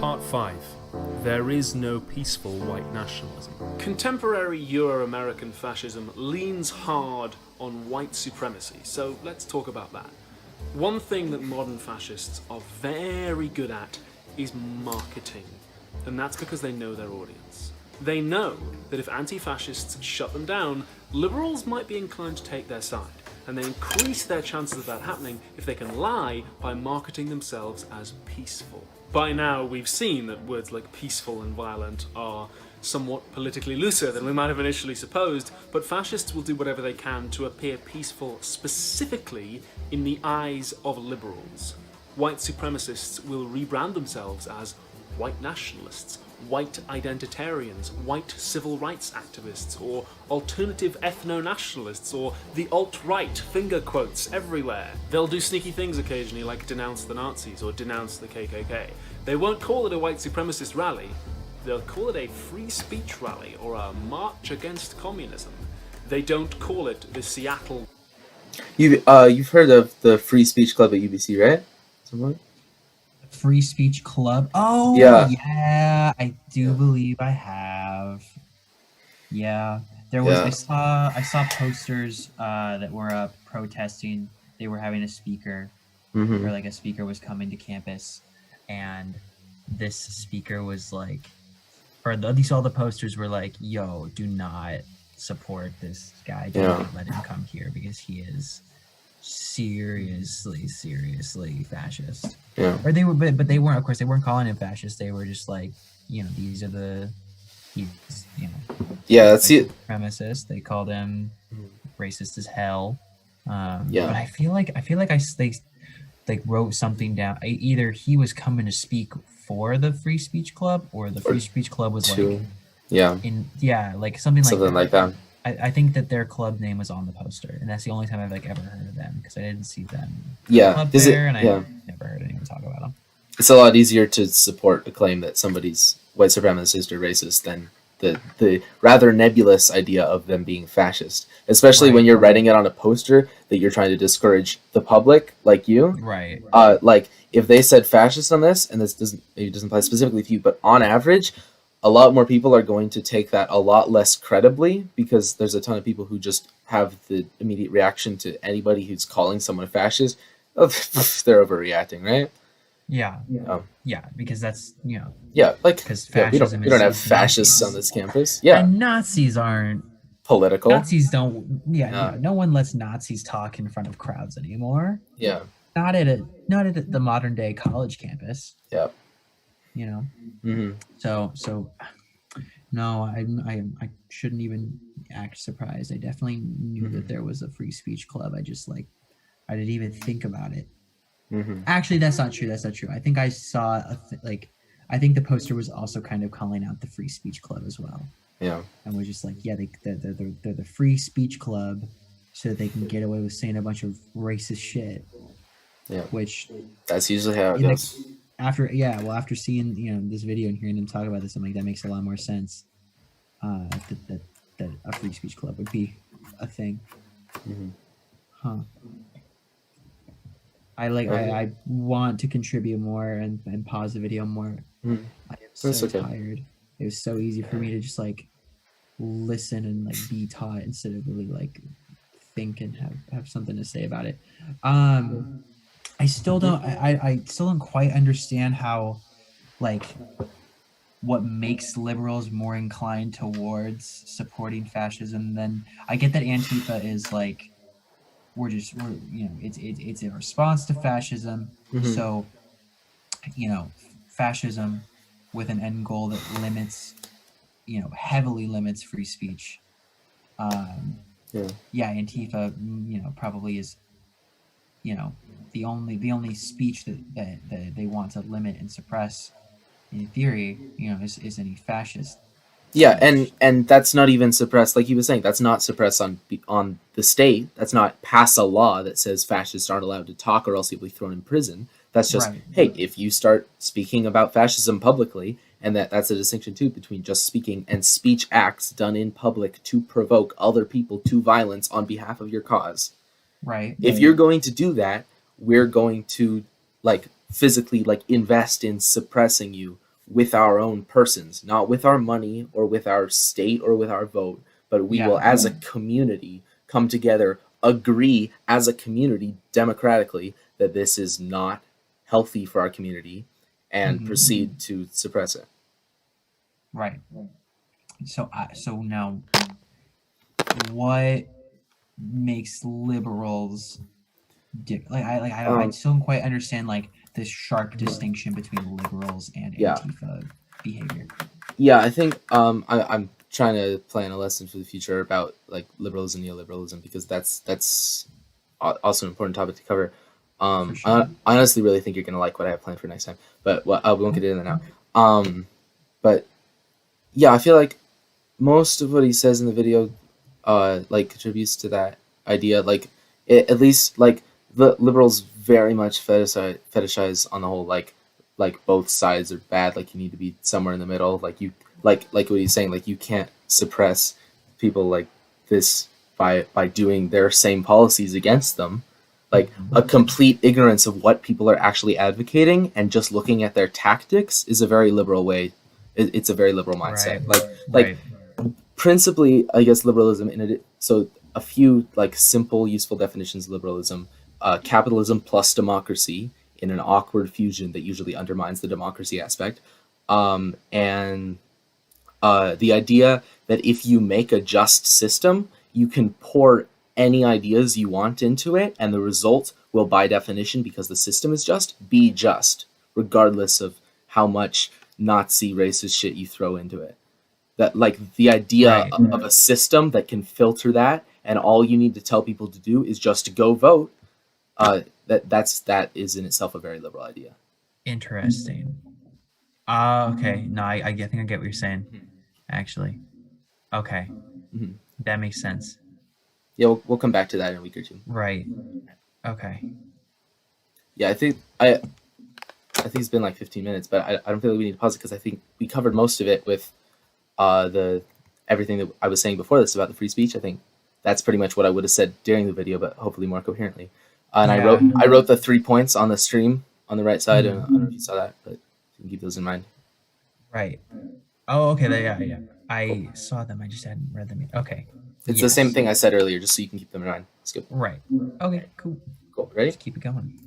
Part 5. There is no peaceful white nationalism. Contemporary Euro-American fascism leans hard on white supremacy, so let's talk about that. One thing that modern fascists are very good at is marketing, and that's because they know their audience. They know that if anti-fascists shut them down, liberals might be inclined to take their side, and they increase their chances of that happening if they can lie by marketing themselves as peaceful. By now, we've seen that words like peaceful and violent are somewhat politically looser than we might have initially supposed, but fascists will do whatever they can to appear peaceful specifically in the eyes of liberals. White supremacists will rebrand themselves as white nationalists, white identitarians, white civil rights activists, or alternative ethno-nationalists, or the alt-right, finger quotes everywhere. They'll do sneaky things occasionally like denounce the Nazis or denounce the KKK. They won't call it a white supremacist rally, they'll call it a free speech rally or a march against communism. They don't call it the Seattle... You've heard of the Free Speech Club at UBC, right? Someone? Free Speech Club. Oh, yeah, I do believe I have. Yeah, there was. Yeah. I saw posters that were up protesting. They were having a speaker, Mm-hmm. or like a speaker was coming to campus, and this speaker was like, or at least all the posters were like, "Yo, do not support this guy. Do not let him come here because he is seriously fascist." Yeah. Or they were, but they weren't. Of course, they weren't calling him fascist. They were just like, these are he's, Yeah, that's like, it. supremacist. They called him racist as hell. Yeah. But I feel like they wrote something down. Either he was coming to speak for the Free Speech Club, or the Free Speech Club was like, like something like that. I think that their club name was on the poster, and that's the only time I've ever heard of them, because I didn't see them. Yeah, and I never heard anyone talk about them. It's a lot easier to support a claim that somebody's white supremacist or racist than the rather nebulous idea of them being fascist, especially when you're writing it on a poster that you're trying to discourage the public, like you. Right. Like if they said fascist on this, and this doesn't apply specifically to you, but on average, a lot more people are going to take that a lot less credibly, because there's a ton of people who just have the immediate reaction to anybody who's calling someone a fascist. Oh, they're overreacting, right? Yeah. Yeah, because that's, Yeah, like, because we don't have fascists on this campus. Yeah. And Nazis aren't political. Nazis don't, no one lets Nazis talk in front of crowds anymore. Yeah. Not at the modern day college campus. Yeah. Mm-hmm. So no, I shouldn't even act surprised. I definitely knew that there was a Free Speech Club. I didn't even think about it. Mm-hmm. Actually, that's not true. I think I saw I think the poster was also kind of calling out the Free Speech Club as well. Yeah. And we're just like, they're the Free Speech Club, so that they can get away with saying a bunch of racist shit. Yeah. Which that's usually how it goes. After seeing this video and hearing them talk about this, I'm like, that makes a lot more sense. That a Free Speech Club would be a thing. Mm-hmm. Huh. I want to contribute more and pause the video more. Mm-hmm. I am so tired. It was so easy for me to just like listen and like be taught instead of really like think and have something to say about it. I still don't quite understand how, like, what makes liberals more inclined towards supporting fascism than... I get that Antifa is like, it's a response to fascism. Mm-hmm. So, fascism with an end goal that limits, heavily limits free speech. Antifa, probably is, the only speech that they want to limit and suppress, in theory, is any fascist. Yeah, and that's not even suppressed, like he was saying. That's not suppressed on the state. That's not pass a law that says fascists aren't allowed to talk or else you'll be thrown in prison. That's just, hey, if you start speaking about fascism publicly, and that's a distinction too between just speaking and speech acts done in public to provoke other people to violence on behalf of your cause. Right. If you're going to do that, we're going to physically invest in suppressing you with our own persons, not with our money or with our state or with our vote, but we will, as a community, come together, agree as a community democratically that this is not healthy for our community, and proceed to suppress it. Right. So now, what makes liberals I still don't quite understand like this sharp distinction between liberals and Antifa behavior. Yeah, I think I'm trying to plan a lesson for the future about like liberalism, neoliberalism, because that's also an important topic to cover. I honestly really think you're gonna like what I have planned for next time, but we won't get into that now. But yeah, I feel like most of what he says in the video, like contributes to that idea. Like at least like the liberals very much fetishize on the whole like both sides are bad. Like you need to be somewhere in the middle. Like you like what he's saying. Like you can't suppress people like this by doing their same policies against them. Like a complete ignorance of what people are actually advocating and just looking at their tactics is a very liberal way. It's a very liberal mindset. Like principally, I guess liberalism in it. So a few like simple, useful definitions of liberalism: capitalism plus democracy in an awkward fusion that usually undermines the democracy aspect, and the idea that if you make a just system, you can pour any ideas you want into it, and the result will, by definition, because the system is just, be just, regardless of how much Nazi racist shit you throw into it. That like the idea of a system that can filter that, and all you need to tell people to do is just to go vote. That is in itself a very liberal idea. Interesting. Okay. No, I think I get what you're saying. Actually, okay, that makes sense. Yeah, we'll come back to that in a week or two. Right. Okay. Yeah, I think it's been like 15 minutes, but I don't feel like we need to pause it because I think we covered most of it with the everything that I was saying before this about the free speech. I think that's pretty much what I would have said during the video, but hopefully more coherently. And I wrote the 3 points on the stream on the right side. And I don't know if you saw that, but you can keep those in mind. Right. Oh, okay. Yeah. I saw them. I just hadn't read them yet. Okay. It's the same thing I said earlier, just so you can keep them in mind. Let's go. Right. Okay. Cool. Ready? Just keep it going.